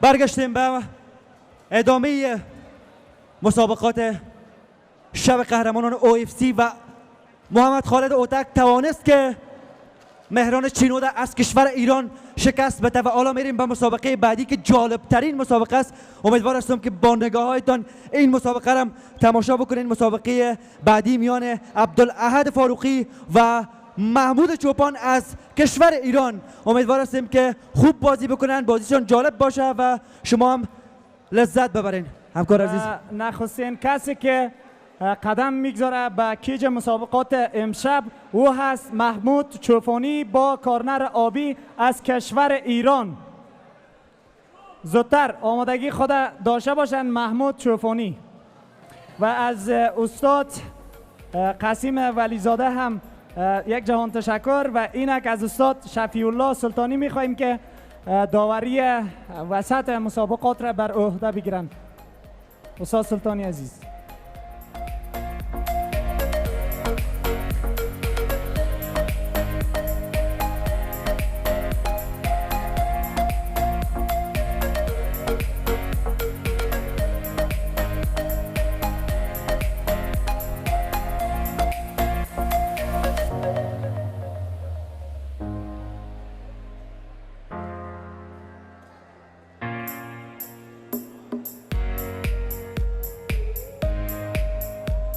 برگشتیم به ادامه مسابقات شب قهرمانان OFC و محمد خالد اوتک توانست که مهران چینود از کشور ایران شکست بده و حالا میریم به مسابقه بعدی که جالب ترین مسابقه است. امیدوار هستم که با نگاه هایتان این مسابقه را تماشا بکنین. مسابقه بعدی میان عبدالاحد فاروقی و محمود چوپان از کشور ایران. امیدوار هستیم که خوب بازی بکنن، بازیشان جالب باشه و شما هم لذت ببرین. همکار عزیز، نخستین کسی که قدم میگذاره به کیج مسابقات امشب او هست محمود چوپانی با کارنر آبی از کشور ایران. زودتر آمادگی خود داشته باشند محمود چوپانی. و از استاد قاسم ولیزاده هم یک جهان تشکر و اینک از استاد شفیع الله سلطانی میخواهیم که داوری وسط مسابقات را بر عهده بگیرند. استاد سلطانی عزیز.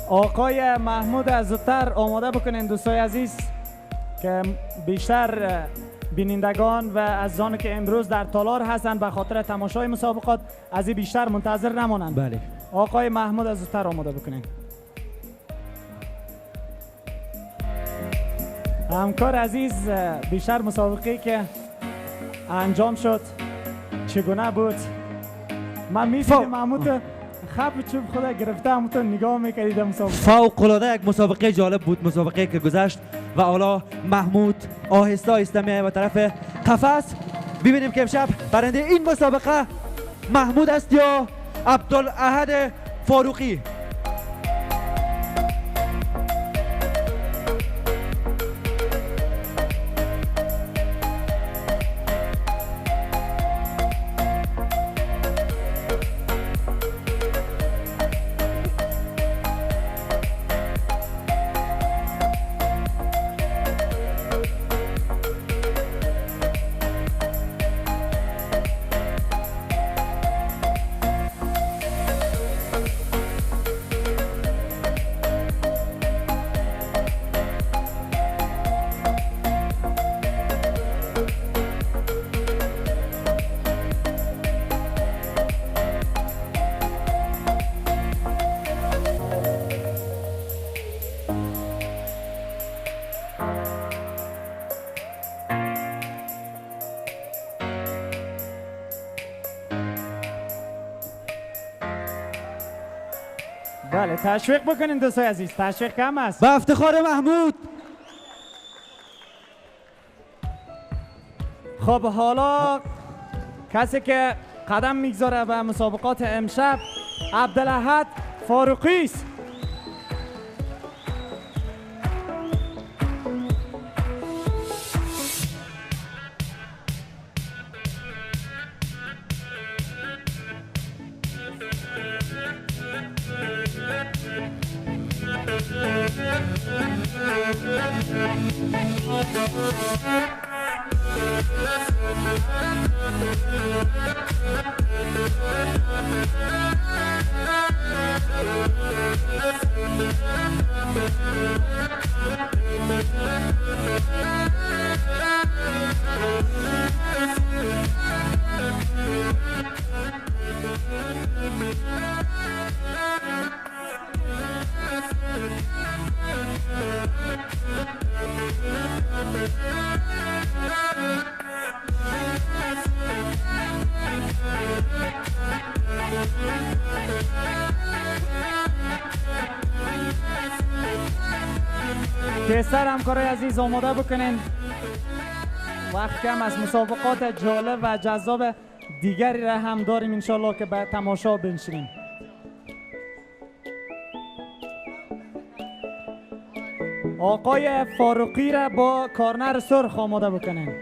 آقای محمود از زودتر آماده بکنین دوستای عزیز که بیشتر بینندگان و عزیزانی که امروز در تالار هستند به خاطر تماشای مسابقات از این بیشتر منتظر نمانند. بله. آقای محمود از زودتر آماده بکنین. همکار عزیز، بیشتر مسابقه که انجام شد چگونه بود؟ من می‌دیدم محمود خب چوب خدا گرفته همونطور نگاه میکردید مسابقه. فوق العاده یک مسابقه جالب بود، مسابقه که گذشت و حالا محمود آهسته آهسته میاد به طرف قفس. ببینیم که امشب برنده این مسابقه محمود است یا عبدالاحد فاروقی. بله تشویق بکنین دوستای عزیز، تشویق کم است. با افتخار محمود. خب حالا کسی که قدم میگذاره به مسابقات امشب عبدالاحد فاروقی است. بهتر همکارای عزیز آماده بکنین، وقت کم از مسابقات جالب و جذاب دیگری را هم داریم انشالله که به تماشا بنشینیم. آقای فاروقی را با کارنر سرخ آماده بکنین.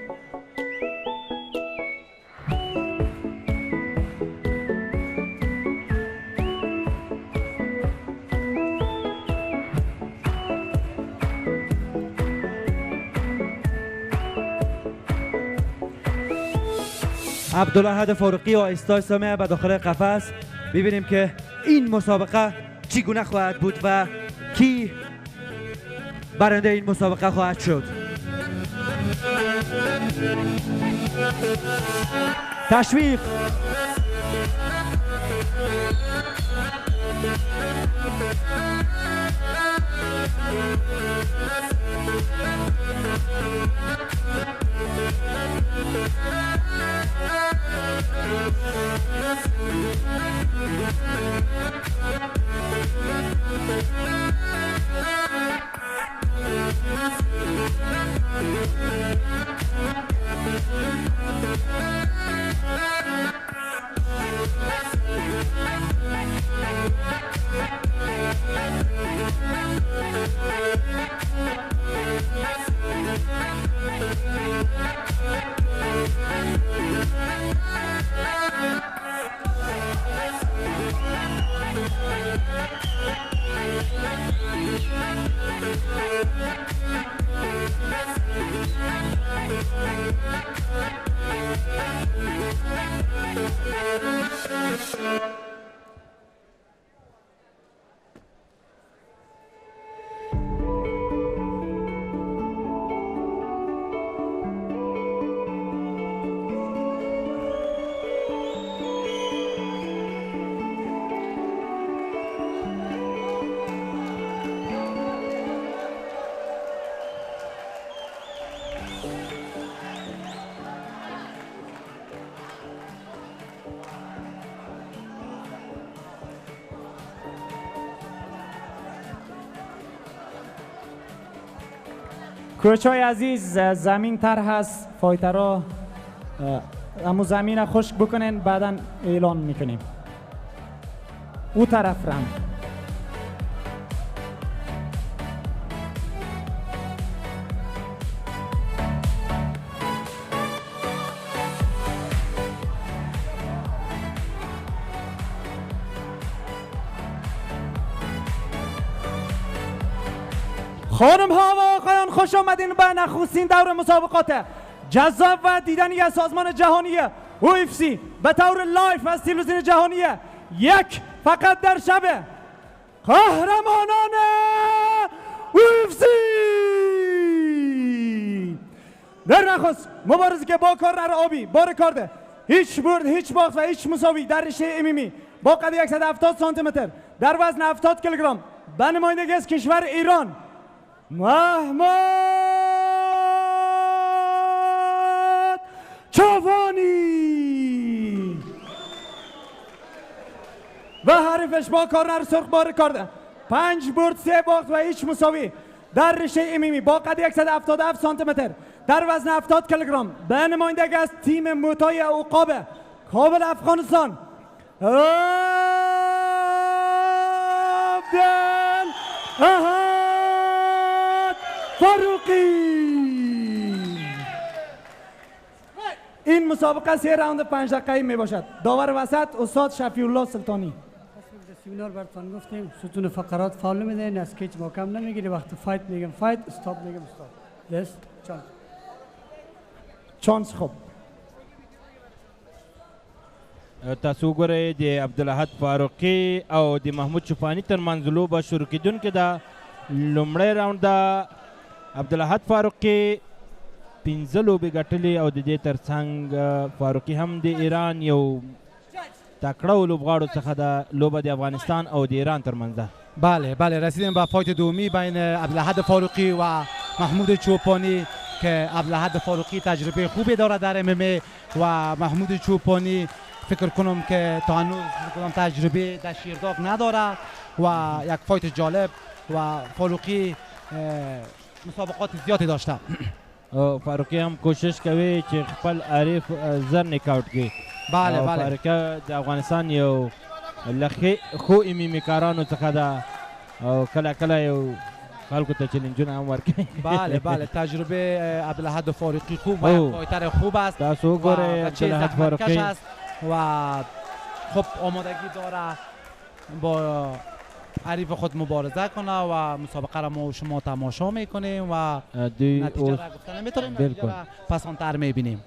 عبدالاحد فاروقی و آیستا سامه به داخل قفس. ببینیم که این مسابقه چگونه خواهد بود و کی برنده این مسابقه خواهد شد. تشویق. کوچای عزیز، زمین تر هست، فایترها امو زمین خشک بکنین، بعدا اعلان میکنیم. او طرف رم. خانم ها و آقایان، خوش آمدین به نخستین دور مسابقات جذاب و دیدنی از سازمان جهانی UFC به طور لایف از تلویزیون جهانی. یک فقط در شب قهرمانان UFC. در نخست مبارزه که با کارنر آبی با رکورد هیچ برد هیچ باخت و هیچ مساوی در رشته امیمی با قد 170 سانتی متر در وزن 70 کیلوگرم به نمایندگی از کشور ایران محمود چوفانی و حریفش با کارنر سرخ با رکورد 5 برد 3 باخت و هیچ مساوی در رشته امیمی با قد 177 سانتی متر در وزن 70 کیلوگرم به نمایندگی از تیم موتای عقاب کابل افغانستان عبدالاحد فاروقی. این مسابقه 3 راوند 5 دقیقه‌ای می باشد. داور وسط استاد شفیع الله سلطانی. سیمینار براتون گفتیم ستون فقرات فاول میدین، از کیچ محکم نمیگیری، وقت فایت میگم فایت، استاپ میگم استاپ. یس چانس. چانس خوب. تاسو ګورئ د عبدالاحد فاروقي او د محمود چوپاني ترمنځ لوبه شروع کیدونکې ده. لومړی راوند ده عبدالاحد فاروقي 15 لوبې ګټلې او د دې ترڅنګ فاروقي هم د ایران یو تکړه لوبغاړو څخه ده. لوبه د افغانستان او د ایران ترمنځ ده. بله رسیدیم به فایت دومی بین عبدالاحد فاروقی و محمود چوپانی که عبدالاحد فاروقی تجربه خوبی داره در MMA و محمود چوپانی فکر کنم که تا هنوز تجربه در شیرداغ نداره و یک فایت جالب و فاروقی مسابقات زیادی داشته. فاروقي هم کوشش کوي چې خپل حریف زر نکاوټ کړي. بله فاروقي د افغانستان یو له خو امیمي کارانو څخه ده او کله کله یو خلکو ته چلنجونه هم ورکوي. بله تجربه عبدالاحد فاروقی خوب و فایتر خوب است. تاسو وګورئ عبدالاحد فاروقی و خب آمادگی داره با حریف خود مبارزه کنه و مسابقه را ما شما تماشا میکنیم و نتیجه را گفته نمیتونیم، نتیجه را پسانتر میبینیم.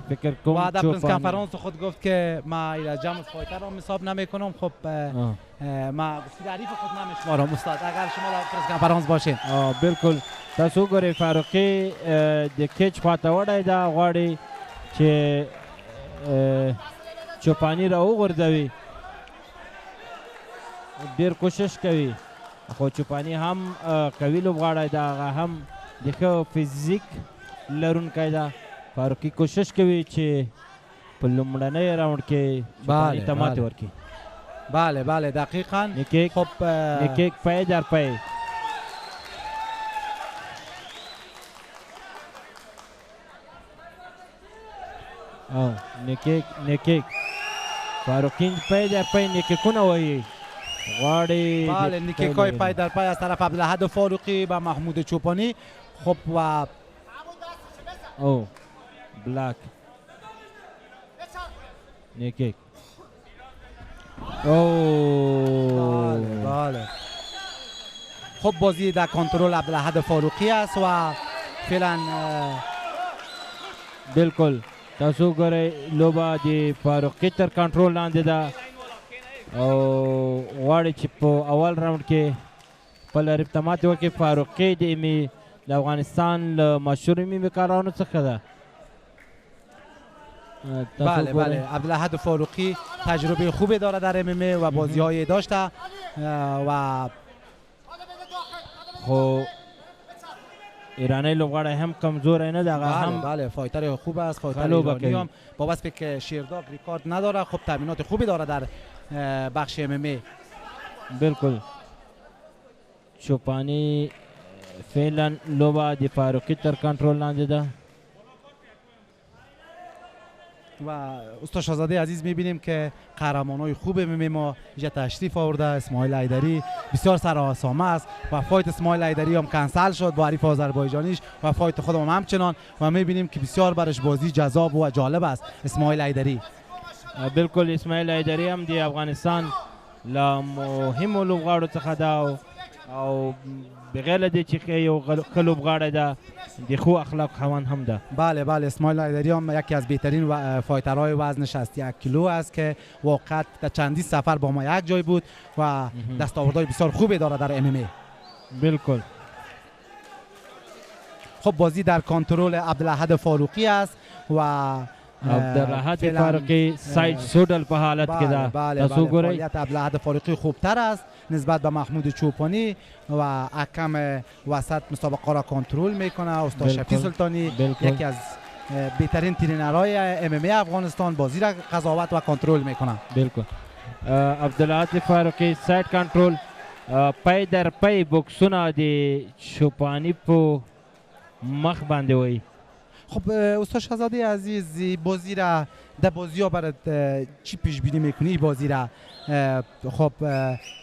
فکر کنم و در پرس چوپانی کنفرانس خود گفت که ما ایرا جمع فایتر را حساب نمی کنم. خب ما تعریف خود نمیشمارم استاد اگر شما در پرس کنفرانس باشین. بالکل تاسو ګورئ فاروقي د کیچ خواته وړی دا غواړي چې چوپانی را وغورځوي، ډېر کوشش کوي خو چوپانی هم قوي لوبغاړی ده، هغه هم د ښه فزیک لرونکی ده. فاروقي کوشش کوي چې په لومړنۍ راوند کې چوپانی ته ماتې ورکړي. بله بله دقیقاً. نیکیک خب نیکیک پای در پای. نیکیک فاروقی پای در پای نیکیکونه وایي غواړي. بله نیکیکای پای در پای از طرف عبدالاحد فاروقی و محمود چوپانی. خب و بلاک نیکیک. بله خب بازی در کنترل عبدالاحد فاروقی است و فعلا بالکل تاسو ګورئ لوبه د فاروقي تر کنټرول لاندې ده او غواړي چې په اول راوند کې خپل حریف ته ماتې وکړي. فاروقي د افغانستان له مشهورو میمیکارانو څخه ده. بله بله عبدالاحد فاروقی تجربه خوبی داره در MMA و بازی های داشته و خو ایرانی لوبغاړی هم کمزوری نه ده. هم بله فایتر خوب است. فایتر ایرانی هم با وصفی که شیرداغ ریکارد نداره. خب تامینات خوبی داره در بخش MMA. بالکل چوپانی فعلا لوبه د فاروقی تر کنټرول لاندې ده و استاد شاهزاده عزیز میبینیم که قهرمانای خوب ما اینجا تشریف آورده. اسماعیل حیدری بسیار سراسامه است و فایت اسماعیل حیدری هم کنسل شد با حریف آذربایجانیش و فایت خودم همچنان و میبینیم که بسیار برش بازی جذاب و جالب است اسماعیل حیدری. بالکل اسماعیل حیدری هم د افغانستان له مهمو لوبغاړو څخه ده او بغیر له دې چې یو ښه لوبغاړی ده د ښو اخلاق خاوند هم ده. بله بله اسماعیل حیدری هم یکی از بهترین فایترهای وزن 61 کیلو است که واقعا در چندین سفر با ما یک جای بود و دستاوردهای بسیار خوبی داره در MMA. بالکل خب بازی در کنترل عبدالاحد فاروقی است و عبدالاحد فاروقی ساید سودل په حالت کې ده. تاسو ګورئ فعالیت عبدالاحد فاروقی خوبتر است نسبت به محمود چوپانی و حکم وسط مسابقه را کنترل میکنه. استاد شفیع سلطانی یکی از بهترین ترینرهای MMA افغانستان بازی را قضاوت و کنترل میکنه. بالکل عبدالاحد فاروقی ساید کنترل پای در پای بوکسونه د چوپانی په مخ باندې وایي. خب استاد شاهزاده عزیز بازی را در بازی ها برای چی پیش بینی میکنی بازی را؟ خب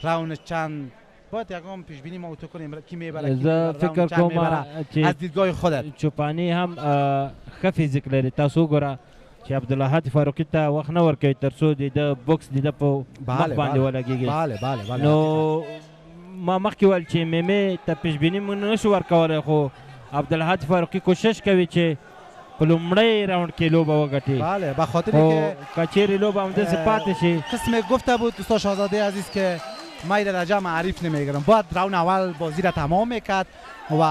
راون چند باید یکم پیش بینی ما تو کنیم کی میبره؟ فکر کوم از دیدگاه خودت. چوپانی هم ښه فیزیک لري. تاسو ګوره چې عبدالاحد فاروقي ته وخت نه ورکوي تر څو د بوکس د په مخ باندې ولګېږي. بله بله بله نو ما مخکې ویل چې MMA ته پیش بینی موږ نشو ورکولی خو عبدالاحد فاروقي کوشش کوي چې په لومړی راوند کې لوبه وګټي. بله به خاطر که کچېرې لوبه همداسې پاتې شي. قسم گفته بود استاد شاهزاده عزیز که ما این درجه معریف نمیگیرم. باید راوند اول بازی را تمام میکرد و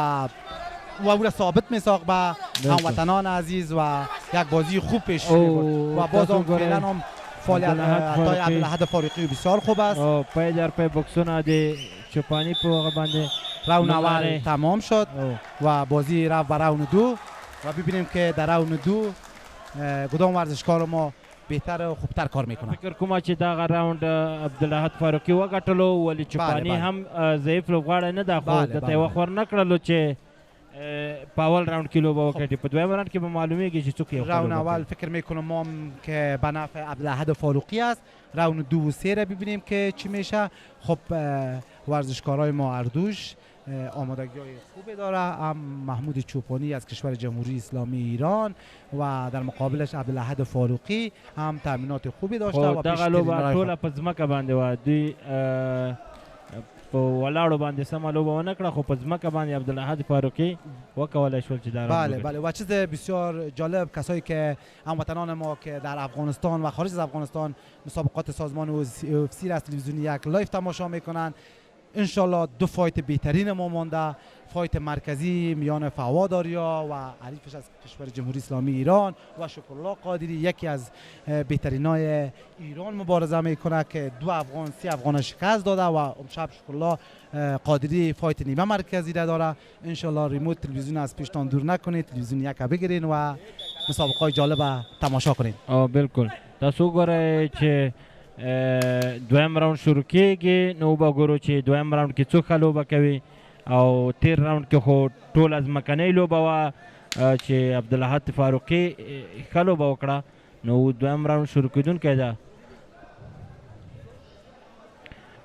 او را ثابت میساخت به هموطنان عزیز و یک بازی خوب پیش میبرد و باز هم فعلا هم فعالیت عبدالاحد فاروقی بسیار خوب است. پای در پای بوکسونه د چوپانی په هغه باندې راوند اول تمام شد و بازی رفت به راوند دو و ببینیم که در راوند دو کدام ورزشکار ما بهتر و خوبتر کار میکنه. فکر کوم چې دا راوند عبدالاحد فاروقي وګټلو ولی چوپانی هم ضعیف لوبغاړی نه ده خو دته یې وخت ور نه کړلو چې په اول راوند کې لوبه وکړي. په دویم راوند کې به معلومیږي چې څوک یې راوند اول فکر میکنم ما که به نفع عبدالاحد فاروقی است. راوند دو و سه را ببینیم که چی میشه. خب ورزشکارای ما اردوش آمادگی های خوبی داره. هم محمود چوپانی از کشور جمهوری اسلامی ایران و در مقابلش عبدالاحد فاروقی هم تامینات خوبی داشته و دغه لوبه ټوله په ځمکه باندې وه. دوی په ولاړو باندې سمه لوبه ونه کړه خو په ځمکه باندې عبدالاحد فاروقی وکولای شول چې دا بله بله و چیز بسیار جالب کسایی که هموطنان ما که در افغانستان و خارج از افغانستان مسابقات سازمان UFC را از تلویزیون یک لایو تماشا میکنن انشالله دو فایت بهترین ما مانده فایت مرکزی میان فواد آریا و حریفش از کشور جمهوری اسلامی ایران و شکرالله قادری یکی از بهترینای ایران مبارزه میکنه که 3 افغان شکست داده و امشب شکرالله قادری فایت نیمه مرکزی را داره انشالله ریموت تلویزیون از پیشتان دور نکنید تلویزیون یک بگیرین و مسابقه جالب تماشا کنید بالکل تاسو ګورئ چې دویم راوند شروع کیږي نو به ګورو چې دویم راوند کې څوک ښه لوبه کوي او تیر راوند کې خو ټول از مکنۍ لوبه وه چې عبدالاحد فاروقي ښه لوبه وکړه نو دویم راوند شروع کېدونکی ده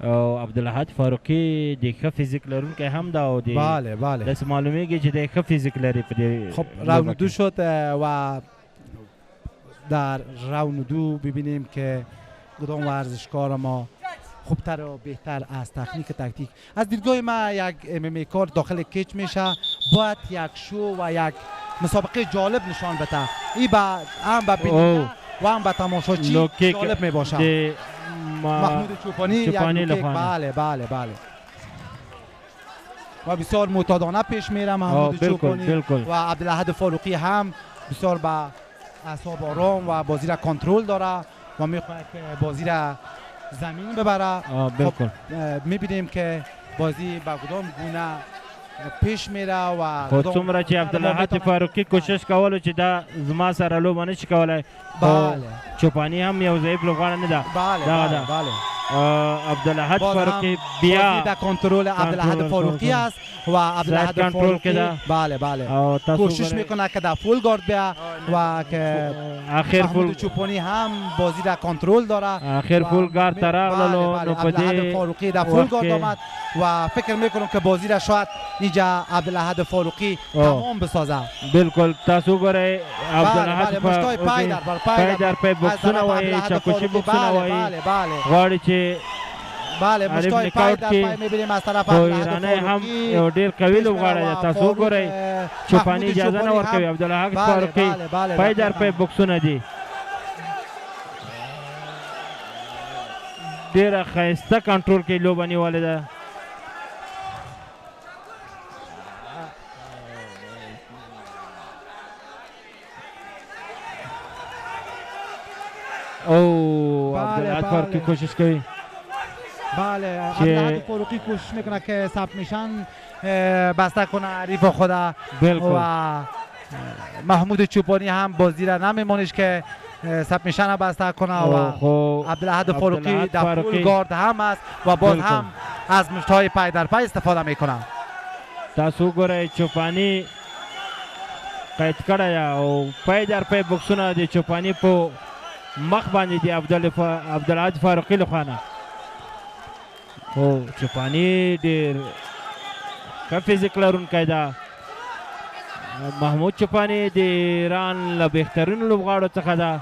او عبدالاحد فاروقي د ښه فیزیک لرونکی هم ده او بله بله داسې معلومیږي چې د ښه فیزیک لري په دې خب راوند دو شد و در راوند دو ببینیم که کدام ورزشکار ما خوبتر و بهتر از تکنیک از دیدگاه ما یک MMA کار داخل کیچ میشه باید یک شو و یک مسابقه جالب نشان بده این هم به بیننده و هم به تماشاچی جالب میباشه محمود چوپانی یک لوکیک بله بله بله و بسیار معتادانه پیش میره محمود چوپانی و عبدالاحد فاروقی هم بسیار به اعصاب آرام و بازی را کنترل داره و میخواهد که بازی را زمین ببره بالکل میبینیم که بازی با کدام گونه پیش میره و خو څومره چې عبدالاحد فاروقي کوشش کولو چې دا زما سره لوبه نشي کولی چوپانی هم یو ضعیف لوبغاړی نه ده بله بله عبدالاحد فاروقی بیا در کنترل عبدالاحد فاروقی است و عبدالاحد فاروقی بله بله کوشش میکنه که در فول گارد بیا و که محمود چوپانی هم بازی در کنترل داره آخر فول گارد تراغلو نو عبدالاحد فاروقی در فول گارد آمد و فکر میکنم که بازی را شاید اینجا عبدالاحد فاروقی تمام بسازه بالکل تاسو ګورئ عبدالاحد فاروقی پای در پای بوکسونه وایي چاکوشي بوکسونه وایي غواړي چې بله مشتای پای در پای میبینیم از طرف ایرانی هم یو ډیر قوي لوبغاړی دی تاسو وګورئ چوپانی اجازه نه ورکوي عبدالاحد فاروقي پای در پای بوکسونه دي ډیره ښایسته کنټرول کې لوبه نیولې ده او عبدالاحد فاروقی کوشش کوي بله عبدالاحد فاروقی کوشش میکنه که سب میشن بسته کنه حریف خدا و محمود چوپانی هم بازی را نمیمونش که سب میشن بسته کنه و عبدالاحد فاروقی در فول گارد هم است و باز هم از مشتهای پای در پای استفاده میکنه تاسو ګورئ چوپانی قید کړی او پای در پای بوکسونه د چوپانی په مخ باندې دی عبدالاحد فاروقي لخوا نه خو چوپانی ډېر ښه فزیک لرونکی ده محمود چوپانی د ایران له بهترینو لوبغاړو څخه ده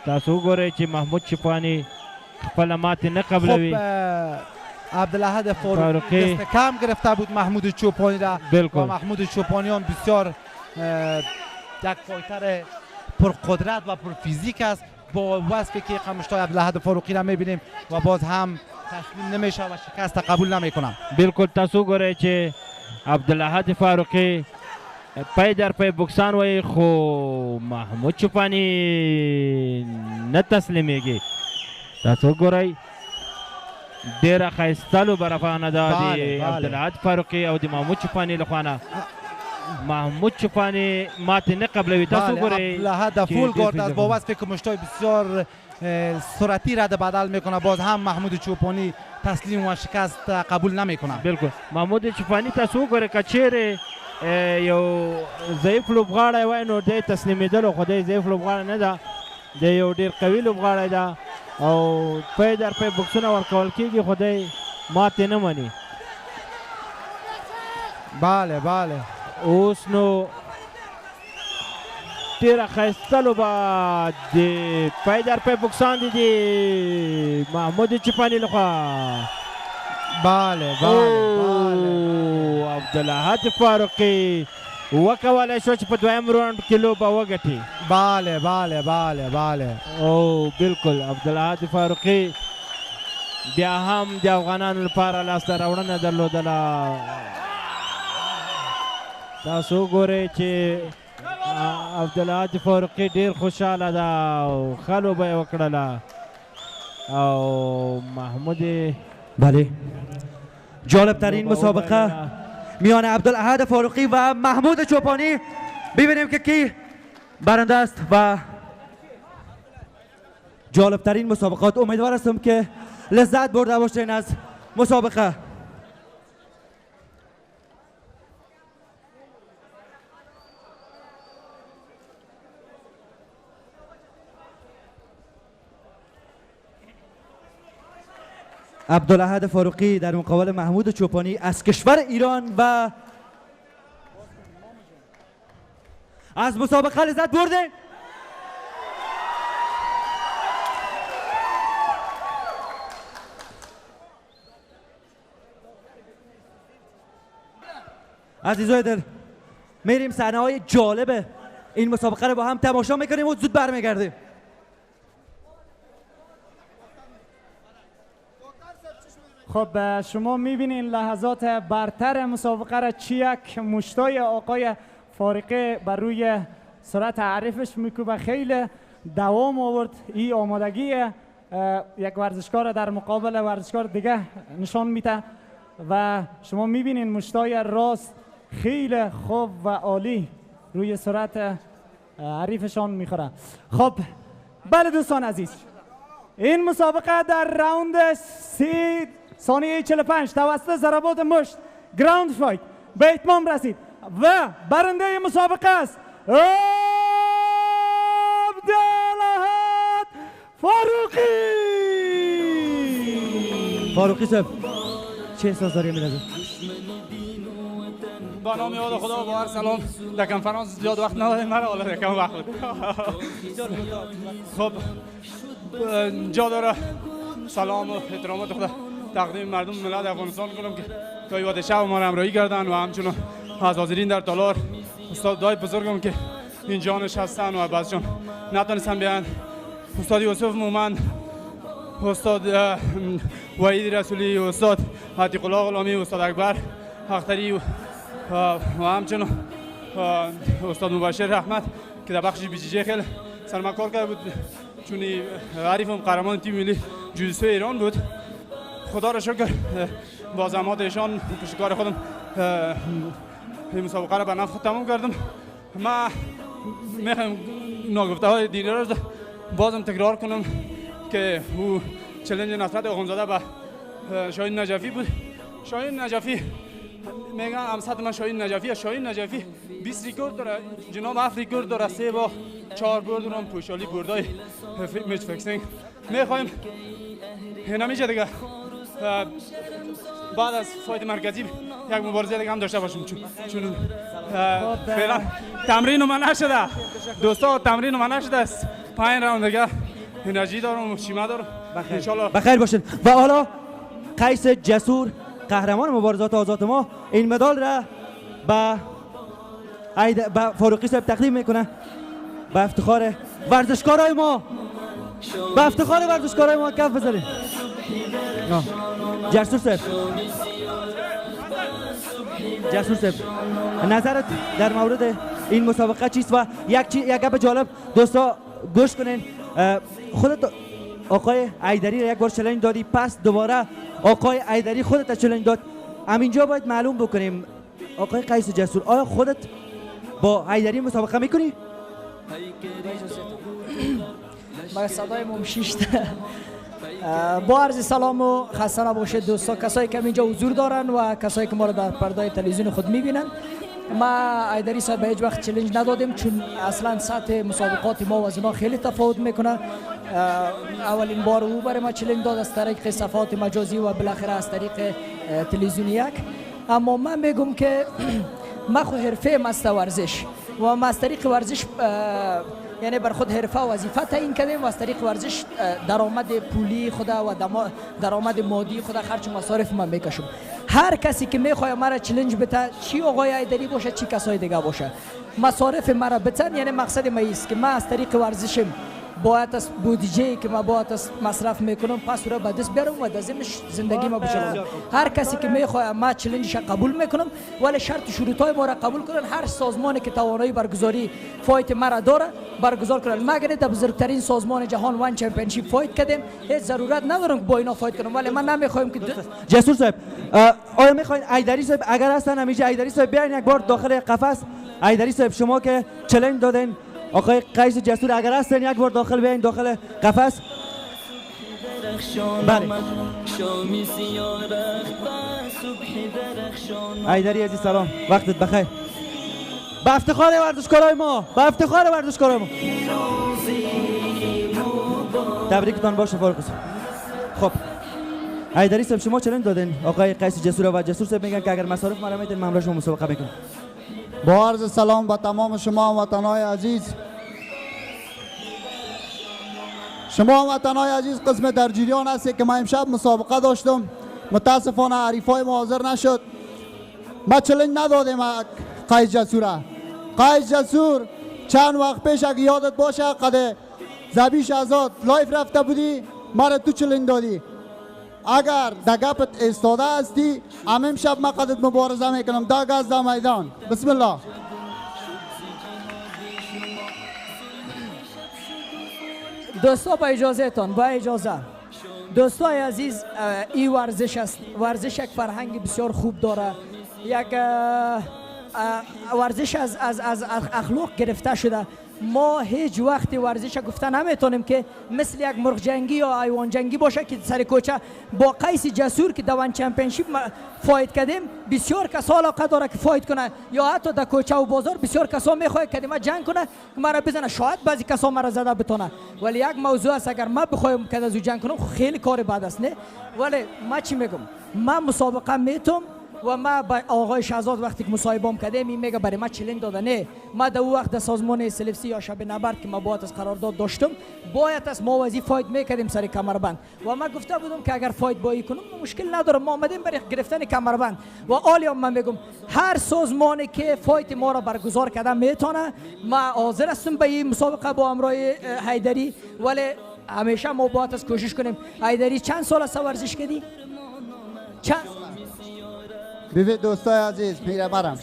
تاسو وګورئ چې محمود چوپانی خپله ماتې نه قبلوي عبدالاحد فاروقی دست کم گرفته بود محمود چوپانی را و محمود چوپانی هم بسیار یک فایتر پرقدرت و پرفیزیک است با وصفی که قمشتای عبدالاحد فاروقی را میبینیم و باز هم تسلیم نمیشه و شکست قبول نمیکنه بالکل تاسو ګورئ چې عبدالاحد فاروقی پای در پای بوکسان وایي خو محمود چوپانی نه تسلیمیږي تاسو ګورئ ډیره ښایسته لوبه روانه ده د عبدالاحد فاروقي او د محمود چوپانی لخوا نه محمود چوپانی ماتې نه قبلوي تاسو ګورئ عبدالاحد فول گارد است با وصفی که مشتای بسیار سرعتی رد بدل میکنه باز هم محمود چوپانی تسلیم و شکست قبول نمیکنه بالکل محمود چوپانی تاسو ګورئ که چیرې یو ضعیف لوبغاړی وای نو دی تسلیمېدلو خو دی ضعیف لوبغاړی نه ده دی یو ډېر قوي لوبغاړی ده او پای در پای بوکسونه ورکول کېږي خو دی ماتې نه مني بله بله اوس نو ډېره ښایسته لوبه د پای در پای بوکسان دي محمود چوپاني لخوا. بله بله عبدالاحد فاروقي وکولی شو چې په دویم راوند کې لوبه وګټي. بله بله بله بله او بالکل عبدالاحد فاروقي بیا هم د افغانانو لپاره لاسته راوړنه درلودله. تاسو وګورئ چې عبدالاحد فاروقي ډېر خوشحاله ده او ښه لوبه یې وکړله او محمود بله جالب ترین مسابقه میان عبدالاحد فاروقی و محمود چوپانی. ببینیم که کی برنده است و جالب ترین مسابقات. امیدوار هستم که لذت برده باشین از مسابقه. عبدالاحد فاروقی در مقابل محمود چوپانی از کشور ایران و از مسابقه لذت برده. عزیزای دل میریم صحنه های جالب این مسابقه رو با هم تماشا میکنیم و زود برمیگردیم. خب شما میبینین لحظات برتر مسابقه را چی یک مشتای آقای فاروقی بر روی صورت عریفش میکوبه. خیلی دوام آورد. این آمادگی یک ورزشکار در مقابل ورزشکار دیگه نشان میده و شما میبینین مشتای راست خیلی خوب و عالی روی صورت عریفشان میخوره. خب بله دوستان عزیز، این مسابقه در راوند 30 ثانیه 45 توسط ضربات مشت گراوند فایت به اتمام رسید و برنده مسابقه است عبدالاحد فاروقی صاحب چه احساس داری می‌کنی؟ با نام یاد خدا و با هر سلام در کنفرانس زیاد وقت نداریم مرا حالا کم وقت بود. خب جا داره سلام و احترامات خدا تقدیم مردم ملت افغانستان کنم که تا یاد شب ما را همراهی کردن و همچنین از حاضرین در تالار استادای بزرگم که اینجا نشستن و بعضیشون نتونستن بیان. استاد یوسف مومن، استاد وحید رسولی، استاد عتیق الله غلامی، استاد اکبر اختری و همچنین استاد مبشر رحمت که در بخش بیجیجه خیلی سرمایه‌کار کرده بود، چون عریفم قهرمان تیم ملی جودوسو ایران بود. خدا را شکر با زحمات ایشان پشتکار خودم این مسابقه را به نفع تمام کردم. من میخوام ناگفته های دیگر را بازم تکرار کنم که او چلنج نصرت آخوندزاده به شاهین نجفی بود. شاهین نجفی میگن همسط من شاهین نجفی. شاهین نجفی 20 ریکورد داره، جناب 7 ریکورد داره، 3 با 4 برد اونم پوشالی بردای میچ فیکسینگ. میخوایم اینا میشه دیگه بعد از فایت مرکزی یک مبارزه دیگه هم داشته باشیم، چون فعلا تمرین من نشده دوستا، تمرین من نشده است. 5 راوند دیگه انرژی دارم، شیمه دارم ان شاء الله. بخیر باشین. و حالا قیس جسور قهرمان مبارزات آزاد ما این مدال را به فاروقی صاحب تقدیم میکنه به افتخار ورزشکارای ما. به افتخار ورزشکارای ما کف بزنید. جسور صاحب، جسور صاحب نظرت در مورد این مسابقه چیست؟ و یک گپ جالب دوستا گوش کنین. خودت آقای ایدری را یک بار چالش دادی، پس دوباره آقای ایدری خودت چالش داد. همینجا باید معلوم بکنیم آقای قیس جسور، آیا خودت با ایدری مسابقه میکنی؟ با صدای ممشیشته. با عرض سلام و خسته نباشید دوستا، کسایی که اینجا حضور دارن و کسایی که ما را در پردای تلویزیون خود میبینن. ما ایدری صاحب به هیچ وقت چالش ندادیم، چون اصلا سطح مسابقات ما و از اونا خیلی تفاوت میکنه. اولین بار او برای ما چالش داد از طریق صفحات مجازی و بالاخره از طریق تلویزیون یک. اما من میگم که ما خو حرفه مست ورزش و ما از طریق ورزش یعنی بر خود حرفه و وظیفه تعیین کردیم و از طریق ورزش درآمد پولی خدا و درآمد مادی خدا خرج مصارف ما میکشم. هر کسی که میخواد مرا چالش بده، چی آقای ایدری باشه چی کسای دیگه باشه، مصارف مرا بتن. یعنی مقصد ما است که ما از طریق ورزشم باید از بودجه‌ای که ما باید از مصرف میکنم پس رو به دست بیارم و دزمش زندگی ما بچرخونم. هر کسی که میخواد ما چالشش قبول میکنم، ولی شرط شروطای ما را قبول کنن. هر سازمانی که توانایی برگزاری فایت مرا داره برگزار کنن. مگر در بزرگترین سازمان جهان وان چمپیونشیپ فایت کردیم، هیچ ضرورت ندارم با اینا فایت کنم. ولی من نمیخوایم که جسور صاحب، آیا میخواین ایدری صاحب اگر هستن همیشه ایدری صاحب بیاین یک بار داخل قفس؟ ایدری صاحب شما که چالش دادین آقای قیس جسور اگر هستن یک بار داخل بیاین داخل قفس. بله ایدری عزیز سلام، وقتت بخیر. به افتخار ورزشکارای ما، به افتخار ورزشکارای ما تبریکتان باشه فاروق صاحب. خب ایدری صاحب شما چالش دادین آقای قیس جسور و جسور صاحب میگن که اگر مصارف مرا میدین من شما مسابقه میکنم. با عرض سلام به تمام شما وطنهای عزیز. شما وطنهای عزیز قسم در جریان هستی که من امشب مسابقه داشتم، متاسفانه حریفای ما حاضر نشد. ما چالش ندادیم قیس جسور. قیس جسور چند وقت پیش اگه یادت باشه قد زبیش آزاد لایف رفته بودی مرا تو چالش دادی. اگر در گپت ایستاده هستی امشب من قدت مبارزه میکنم. دا گز دا میدان. بسم الله. دوستا با اجازه تان، با اجازه دوستای عزیز، این ورزش است. ورزش یک فرهنگ بسیار خوب داره. یک ورزش از اخلاق گرفته شده. ما هیچ وقتی ورزش گفته نمیتونیم که مثل یک مرغ جنگی یا حیوان جنگی باشه که سر کوچه. با قیس جسور که دوان چمپیونشیپ فایت کردیم بسیار کسا علاقه داره که فایت کنه، یا حتی در کوچه و بازار بسیار کسا میخواد که ما جنگ کنه که مرا بزنه. شاید بعضی کسا مرا زده بتونه، ولی یک موضوع است اگر ما بخوایم که از جنگ کنم خیلی کار بد است. نه ولی ما چی میگم، من مسابقه میتونم و ما با آقای شهزاد وقتی که مصاحبه‌ام کردیم این میگه برای ما چالش داده. نه ما در وقت در سازمان سلفسی یا شب نبرد که ما باید از قرارداد داشتم باید از موازی فایت میکردیم سر کمربند و ما گفته بودم که اگر فایت بایی کنم مشکل نداره، ما آمدیم برای گرفتن کمربند. و عالیام من میگم هر سازمانی که فایت ما را برگزار کرده میتونه، ما حاضر هستم به این مسابقه با امرای حیدری. ولی همیشه ما باید از کوشش کنیم. حیدری چند سال است ورزش کردی؟ چند؟ ببین دوستای عزیز میرم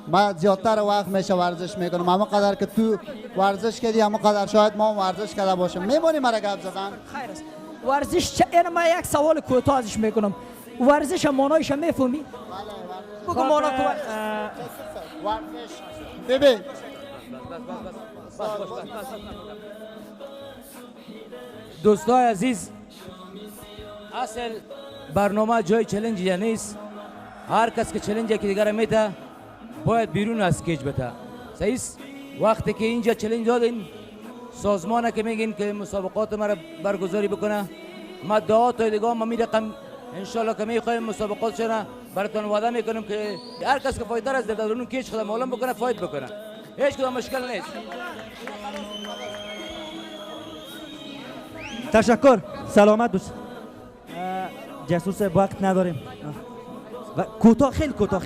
ما زیادتر وقت میشه ورزش میکنم. اما قدر که تو ورزش کردی اما قدر شاید ما ورزش کرده باشم. میمونی مرا گپ زدن؟ خیر است. ورزش این ما یک سوال کوتاه ازش میکنم. ورزش مانایش میفهمی؟ بگو مانا کو ورزش. ببین دوستای عزیز، اصل برنامه جای چالش یا نیست. هر کس که چالش یکی دیگر میده باید بیرون از کیج بده. صحیح است؟ وقتی که اینجا چالش دادین سازمانه که میگین که مسابقات ما را برگزاری بکنه، ما دعا تا دیگه ما میرقم ان شاء الله که میخوایم مسابقات شنا براتون وعده میکنیم که هر کس که فایتر از درون کیج خود معلوم بکنه فایت بکنه. هیچ کدام مشکل نیست. تشکر، سلامت باش. جسور صاحب وقت نداریم و کوتاه، خیلی کوتاه.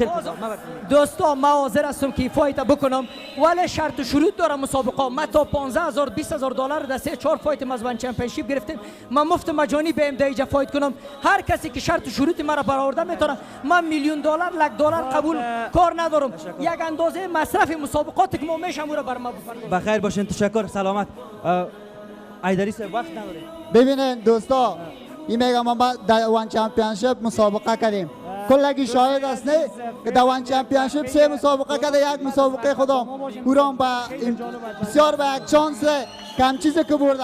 دوستا ما حاضر هستم که فایت بکنم، ولی شرط و شروط دارم مسابقه. ما تا 15,000 20,000 دلار در 3-4 فایت مزبان چمپیونشیپ گرفتیم. من مفت مجانی به امدایجا فایت کنم. هر کسی که شرط و شروط مرا برآورده میتونه. من $1,000,000 $1,00,000 قبول کار ندارم. یک اندازه مصرف مسابقات که ما میشم رو بر ما بپردازم. بخیر باشین، تشکر، سلامت. ایدری صاحب وقت نداره. ببینین دوستا، این میگم ما در وان چمپیونشیپ مسابقه کردیم. کلگی شاهد است نه که در وان چمپیونشیپ 3 مسابقه کرده، یک مسابقه خودم اورام با بسیار به یک چانس کم چیزی که برده.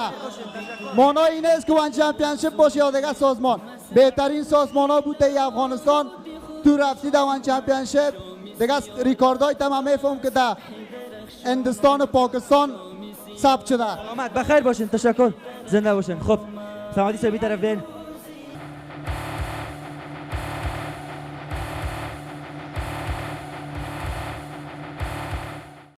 مانا این است که وان چمپیونشیپ باشه یا دیگه سازمان بهترین سازمان ها بوده ای افغانستان تو رفتی در وان چمپیونشیپ دیگه ریکاردهای تمام میفهم که در هندوستان و پاکستان ثبت شده. سلامت، بخیر باشین، تشکر، زنده باشین. خب سمادی صاحب طرف بین.